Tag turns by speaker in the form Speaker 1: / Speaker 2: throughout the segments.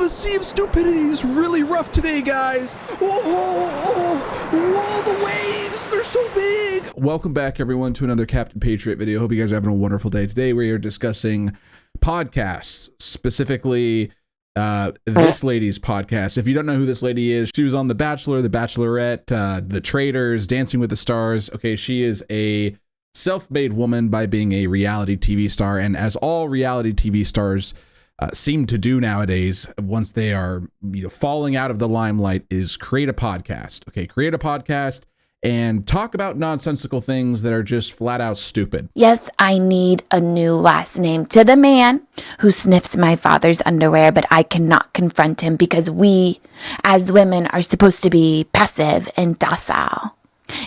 Speaker 1: the sea of stupidity is really rough today, guys. The waves, they're so big. Welcome back, everyone, to another Captain Patriot video. Hope you guys are having a wonderful day. Today, we are discussing podcasts, specifically this lady's podcast. If you don't know who this lady is, she was on The Bachelor, The Bachelorette, The Traitors, Dancing with the Stars. Okay, she is a self-made woman by being a reality TV star, and as all reality TV stars seem to do nowadays, once they are falling out of the limelight, is create a podcast. Okay, create a podcast and talk about nonsensical things that are just flat out stupid.
Speaker 2: Yes, I need a new last name. To the man who sniffs my father's underwear, but I cannot confront him because we, as women, are supposed to be passive and docile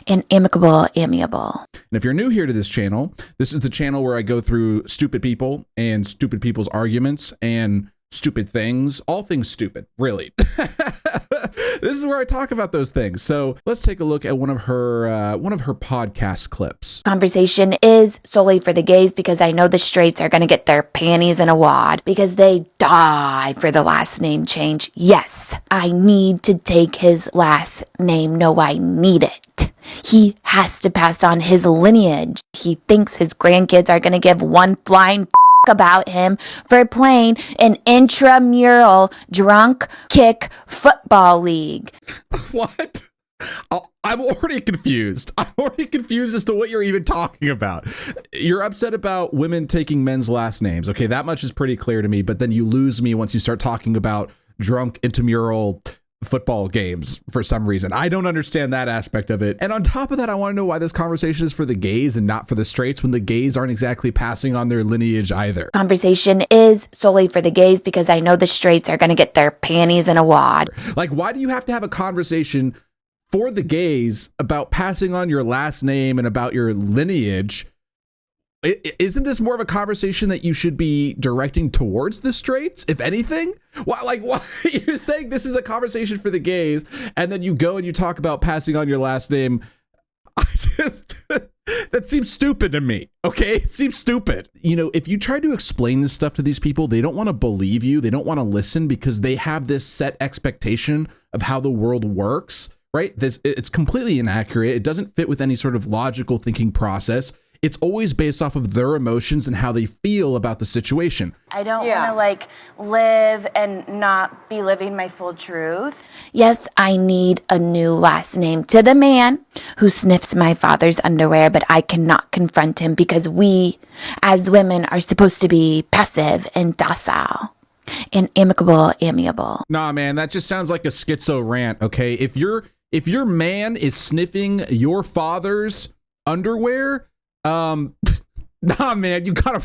Speaker 2: and amiable.
Speaker 1: And if you're new here to this channel, this is the channel where I go through stupid people and stupid people's arguments and stupid things, all things stupid, really. This is where I talk about those things. So let's take a look at one of her podcast clips.
Speaker 2: Conversation is solely for the gays because I know the straights are going to get their panties in a wad because they die for the last name change. Yes, I need to take his last name. No, I need it. He has to pass on his lineage. He thinks his grandkids are going to give one flying about him for playing an intramural drunk kick football league.
Speaker 1: What? I'm already confused. I'm already confused as to what you're even talking about. You're upset about women taking men's last names. Okay, that much is pretty clear to me, but then you lose me once you start talking about drunk intramural football games for some reason. I don't understand that aspect of it. And on top of that, I want to know why this conversation is for the gays and not for the straights when the gays aren't exactly passing on their lineage either.
Speaker 2: Conversation is solely for the gays because I know the straights are going to get their panties in a wad.
Speaker 1: Like, why do you have to have a conversation for the gays about passing on your last name and about your lineage? Isn't this more of a conversation that you should be directing towards the straights, if anything? Why you're saying this is a conversation for the gays, and then you go and you talk about passing on your last name? That seems stupid to me. Okay, it seems stupid. If you try to explain this stuff to these people, they don't want to believe you. They don't want to listen because they have this set expectation of how the world works. Right? It's completely inaccurate. It doesn't fit with any sort of logical thinking process. It's always based off of their emotions and how they feel about the situation.
Speaker 2: I don't want to live and not be living my full truth. Yes, I need a new last name. To the man who sniffs my father's underwear, but I cannot confront him because we, as women, are supposed to be passive and docile and amiable.
Speaker 1: Nah, man, that just sounds like a schizo rant. Okay, if your man is sniffing your father's underwear, nah, man, you got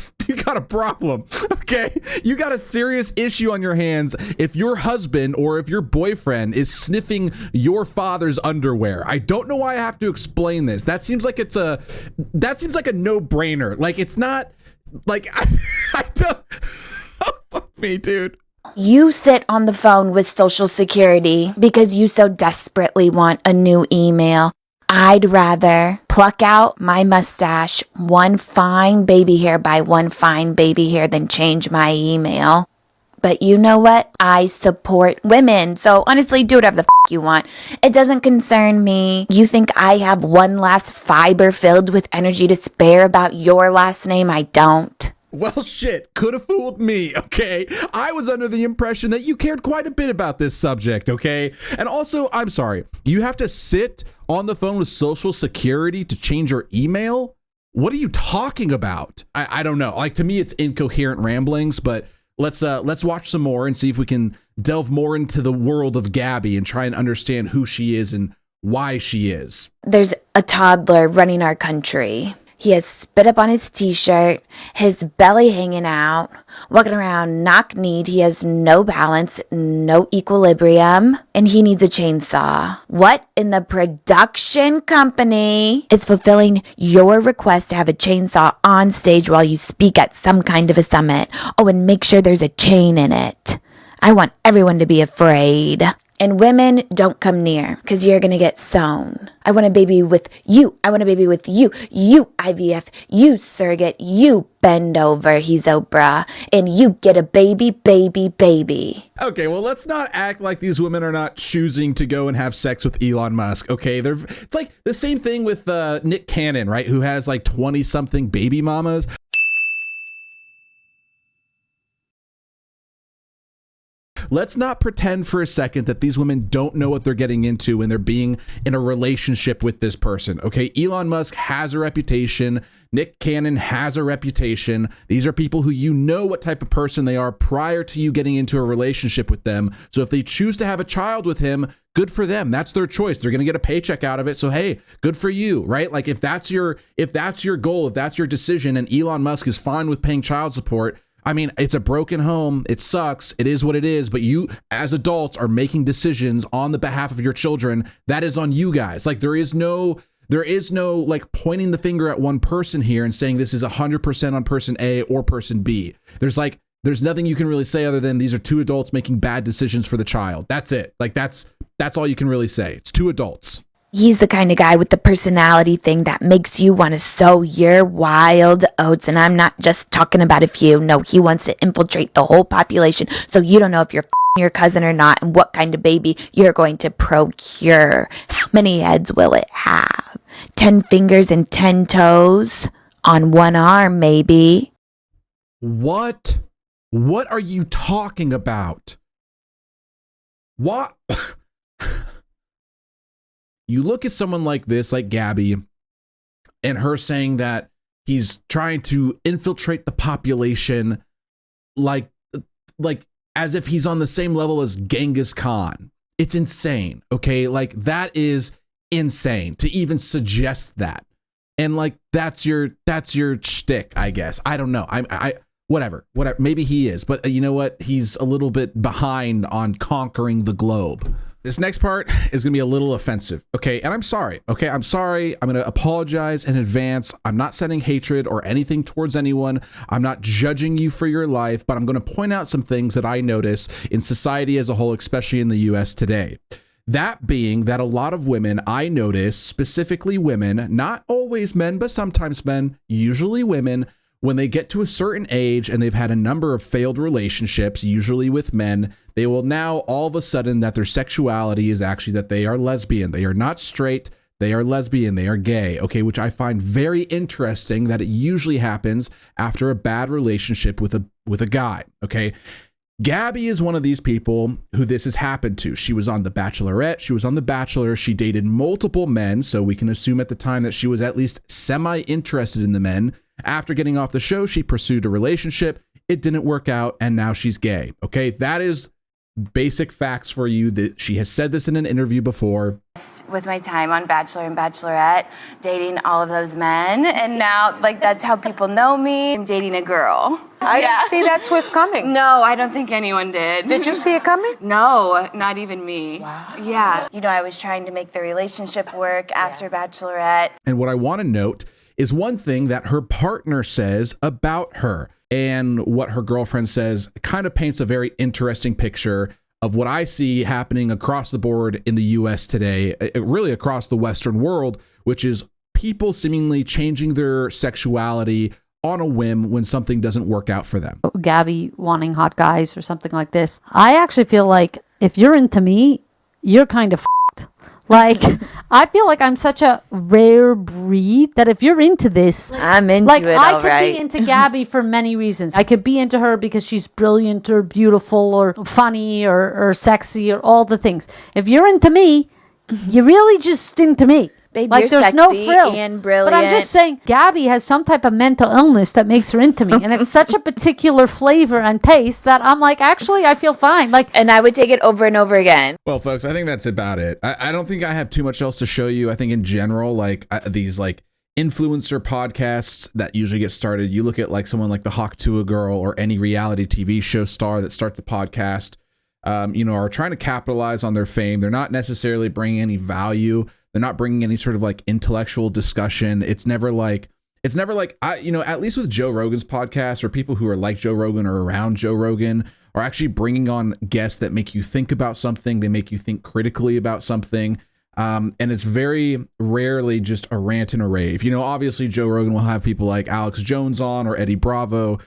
Speaker 1: a problem. Okay, you got a serious issue on your hands if your husband or if your boyfriend is sniffing your father's underwear. I don't know why I have to explain this. That seems like a no-brainer. Like, it's not like I don't. Oh, fuck me, dude.
Speaker 2: You sit on the phone with Social Security because you so desperately want a new email. I'd rather pluck out my mustache one fine baby hair by one fine baby hair than change my email. But you know what? I support women. So honestly, do whatever the you want. It doesn't concern me. You think I have one last fiber filled with energy to spare about your last name? I don't.
Speaker 1: Well, shit, could have fooled me, okay? I was under the impression that you cared quite a bit about this subject, okay? And also, I'm sorry, you have to sit on the phone with Social Security to change your email? What are you talking about? I don't know. Like, to me, it's incoherent ramblings, but let's watch some more and see if we can delve more into the world of Gabby and try and understand who she is and why she is.
Speaker 2: There's a toddler running our country. He has spit up on his t-shirt, his belly hanging out, walking around knock-kneed. He has no balance, no equilibrium, and he needs a chainsaw. What in the production company is fulfilling your request to have a chainsaw on stage while you speak at some kind of a summit? Oh, and make sure there's a chain in it. I want everyone to be afraid. And women, don't come near because you're going to get sewn. I want a baby with you. I want a baby with you. You IVF. You surrogate. You bend over, he's Oprah. And you get a baby, baby, baby.
Speaker 1: Okay, well, let's not act like these women are not choosing to go and have sex with Elon Musk. Okay, it's like the same thing with Nick Cannon, right? Who has like 20-something baby mamas. Let's not pretend for a second that these women don't know what they're getting into when they're being in a relationship with this person. Okay, Elon Musk has a reputation. Nick Cannon has a reputation. These are people who you know what type of person they are prior to you getting into a relationship with them. So if they choose to have a child with him, good for them. That's their choice. They're going to get a paycheck out of it. So, hey, good for you, right? Like if that's your goal, if that's your decision, and Elon Musk is fine with paying child support, I mean, it's a broken home. It sucks. It is what it is. But you, as adults, are making decisions on the behalf of your children. That is on you guys. Like there is no like pointing the finger at one person here and saying this is 100% on person A or person B. There's nothing you can really say other than these are two adults making bad decisions for the child. That's it. Like that's all you can really say. It's two adults.
Speaker 2: He's the kind of guy with the personality thing that makes you want to sow your wild oats. And I'm not just talking about a few. No, he wants to infiltrate the whole population. So you don't know if you're your cousin or not and what kind of baby you're going to procure. How many heads will it have? 10 fingers and 10 toes on one arm, maybe.
Speaker 1: What? What are you talking about? What? You look at someone like this, like Gabby, and her saying that he's trying to infiltrate the population like as if he's on the same level as Genghis Khan. It's insane, okay? Like that is insane to even suggest that. And like that's your shtick, I guess. I don't know. Whatever. Maybe he is, but you know what? He's a little bit behind on conquering the globe. This next part is going to be a little offensive, okay? And I'm sorry, okay? I'm sorry. I'm going to apologize in advance. I'm not sending hatred or anything towards anyone. I'm not judging you for your life, but I'm going to point out some things that I notice in society as a whole, especially in the US today. That being that a lot of women, I notice, specifically women, not always men, but sometimes men, usually women, when they get to a certain age and they've had a number of failed relationships, usually with men, they will now all of a sudden that their sexuality is actually that they are lesbian. They are not straight. They are lesbian. They are gay. Okay, which I find very interesting that it usually happens after a bad relationship with a guy. Okay. Gabby is one of these people who this has happened to. She was on The Bachelorette. She was on The Bachelor. She dated multiple men. So we can assume at the time that she was at least semi-interested in the men. After getting off the show, she pursued a relationship. It didn't work out. And now she's gay. Okay. That is basic facts for you. That she has said this in an interview before.
Speaker 2: With my time on Bachelor and Bachelorette, dating all of those men, and now like that's how people know me. I'm dating a girl.
Speaker 3: I didn't see that twist coming.
Speaker 2: No, I don't think anyone did.
Speaker 3: Did you see it coming?
Speaker 2: No, not even me.
Speaker 3: Wow.
Speaker 2: Yeah. You know, I was trying to make the relationship work after Bachelorette.
Speaker 1: And what I want to note is one thing that her partner says about her, and what her girlfriend says kind of paints a very interesting picture of what I see happening across the board in the US today, really across the Western world, which is people seemingly changing their sexuality on a whim when something doesn't work out for them.
Speaker 4: Gabby wanting hot guys or something like this. I actually feel like if you're into me, you're kind of f***ed. Like, I feel like I'm such a rare breed that if you're into this,
Speaker 2: I'm into
Speaker 4: like,
Speaker 2: it,
Speaker 4: I
Speaker 2: all
Speaker 4: could
Speaker 2: right.
Speaker 4: be into Gabby for many reasons. I could be into her because she's brilliant or beautiful or funny or sexy or all the things. If you're into me, you're really just into me.
Speaker 2: Babe,
Speaker 4: like,
Speaker 2: you're
Speaker 4: there's no
Speaker 2: sexy
Speaker 4: frills.
Speaker 2: and brilliant.
Speaker 4: But I'm just saying, Gabby has some type of mental illness that makes her into me. And it's such a particular flavor and taste that I'm like, actually, I feel fine. Like,
Speaker 2: And I would take it over and over again.
Speaker 1: Well, folks, I think that's about it. I don't think I have too much else to show you. I think in general, like these like influencer podcasts that usually get started, you look at like someone like the Hawk to a Girl or any reality TV show star that starts a podcast, are trying to capitalize on their fame. They're not necessarily bringing any value. They're not bringing any sort of like intellectual discussion. It's never like it's never like at least with Joe Rogan's podcast, or people who are like Joe Rogan or around Joe Rogan are actually bringing on guests that make you think about something. They make you think critically about something. And it's very rarely just a rant and a rave. Obviously Joe Rogan will have people like Alex Jones on, or Eddie Bravo,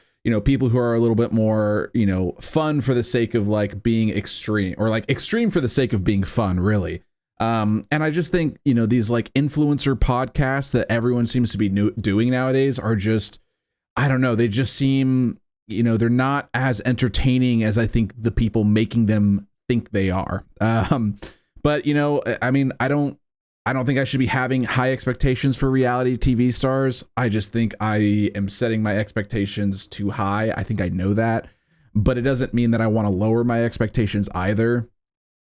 Speaker 1: people who are a little bit more, fun for the sake of like being extreme, or like extreme for the sake of being fun, really. And I just think, these like influencer podcasts that everyone seems to be doing nowadays are just, I don't know, they just seem, they're not as entertaining as I think the people making them think they are. But I mean, I don't think I should be having high expectations for reality TV stars. I just think I am setting my expectations too high. I think I know that, but it doesn't mean that I want to lower my expectations either.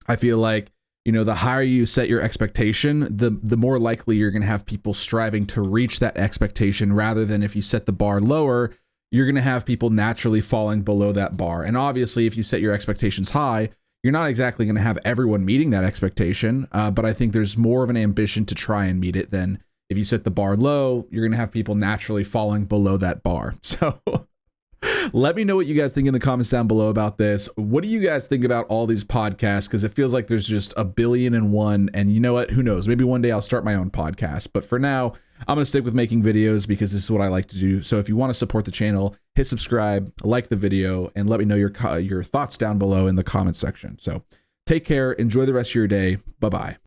Speaker 1: I feel like, the higher you set your expectation, the more likely you're going to have people striving to reach that expectation, rather than if you set the bar lower, you're going to have people naturally falling below that bar. And obviously, if you set your expectations high, you're not exactly going to have everyone meeting that expectation. But I think there's more of an ambition to try and meet it than if you set the bar low, you're going to have people naturally falling below that bar. So let me know what you guys think in the comments down below about this. What do you guys think about all these podcasts? Because it feels like there's just a billion and one. And you know what? Who knows? Maybe one day I'll start my own podcast. But for now, I'm going to stick with making videos because this is what I like to do. So if you want to support the channel, hit subscribe, like the video, and let me know your thoughts down below in the comment section. So take care. Enjoy the rest of your day. Bye-bye.